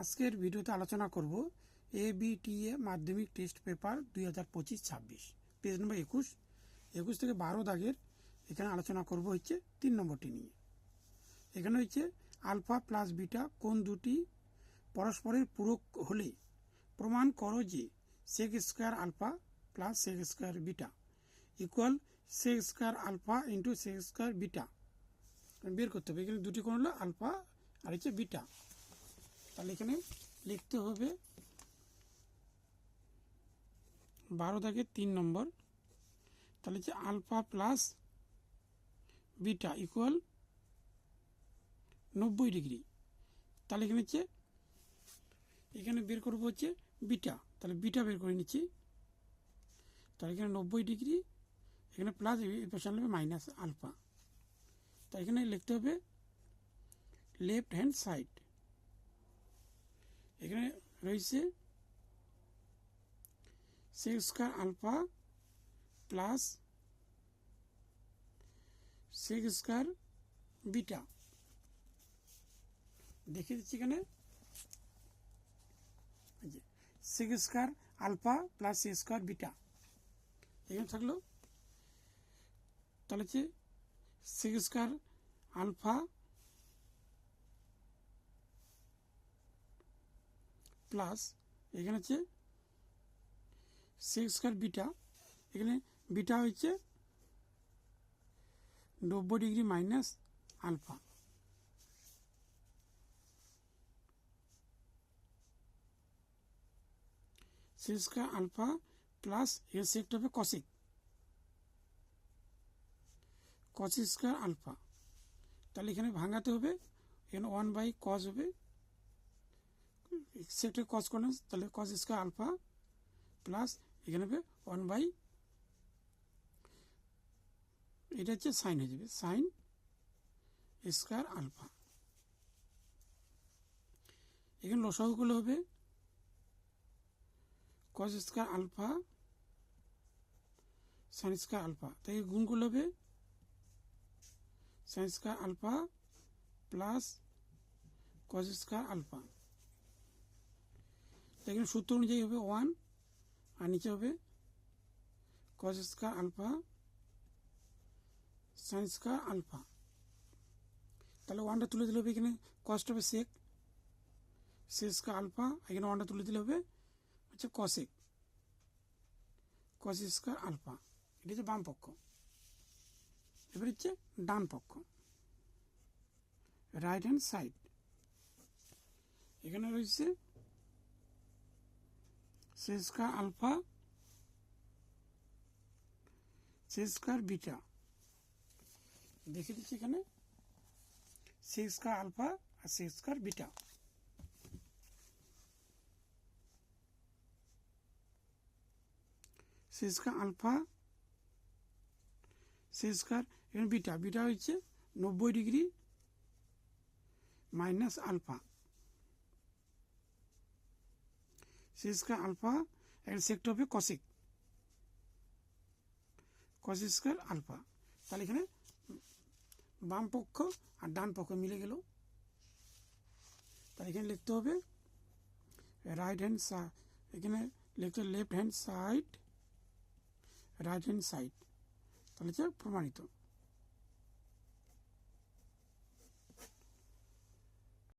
আজকের ভিডিওতে আলোচনা করব ABTA মাধ্যমিক টেস্ট পেপার 2025-26 পেজ নম্বর 21 থেকে 12 দাগের। এখানে আলোচনা করব হচ্ছে 3 নম্বরটি নিয়ে। এখানে হচ্ছে আলফা প্লাস বিটা কোন দুটি পরস্পরের পূরক হলে প্রমাণ করো যে sec square alpha plus sec square beta equal sec square alpha into sec square beta বের করতে হবে। এখানে দুটি কোণ হলো আলফা আর হচ্ছে বিটা। তাহলে এখানে লিখতে হবে 12 দাগের 3 নম্বর। তাহলে হচ্ছে alpha plus beta equal 90 degree. তাহলে এখানে হচ্ছে এখানে বের করবো হচ্ছে বিটা, তাহলে বিটা বের করে নিচ্ছি। তাহলে এখানে 90 ডিগ্রি, এখানে প্লাস এই পাশে আনলে মাইনাস আলফা। তাই এখানে লিখতে হবে লেফট হ্যান্ড সাইড। এখানে রয়েছে sec square alpha plus sec square beta. দেখিয়ে দিচ্ছি এখানে sec square alpha plus sec square beta এখানে থাকলো। তাহলে হচ্ছে সেক স্কোয়ার আলফা প্লাস এখানে হচ্ছে সেক স্কোয়ার বিটা। এখানে বিটা হচ্ছে 90 degree minus alpha. Sec square alpha plus এর সেকটা হবে কসিক স্কোয়ার আলফা। তাহলে এখানে ভাঙাতে হবে, এখানে 1/cos হবে, সেকটা কস করলে তাহলে কস স্কোয়ার আলফা প্লাস এখানে হবে 1/, এটা হচ্ছে সাইন হয়ে যাবে সাইন স্কোয়ার আলফা। এখানে লসাগুলো হবে cos square alpha sine square alpha. তাই গুণগুলো হবে sine square alpha plus cos square alpha. এখানে সূত্র অনুযায়ী হবে 1 আর নিচে হবে cos square alpha sine square alpha. তাহলে 1টা তুলে দিলে হবে এখানে কসটা হবে সেক স্কোয়ার আলফা, এখানে 1টা তুলে দিলে হবে হচ্ছে কসেক কস স্কোয়ার আলফা। এটা হচ্ছে বাম পক্ষ। এবার হচ্ছে ডান পক্ষ রাইট হ্যান্ড সাইড। এখানে রয়েছে sec square alpha sec square beta. দেখে দিচ্ছি এখানে সেক স্কোয়ার আলফা আর sec square beta. Sec square alpha sec square এখানে বিটা হচ্ছে 90 degree minus alpha. Sec square alpha এর সেকটা হবে কসিক স্কোয়ার আলফা। তাহলে এখানে বাম পক্ষ আর ডান পক্ষ মিলে গেল। তাহলে এখানে লিখতে হবে রাইট হ্যান্ড সাইড, এখানে লিখতে হবে left hand side right hand side. তাহলে হচ্ছে প্রমাণিত।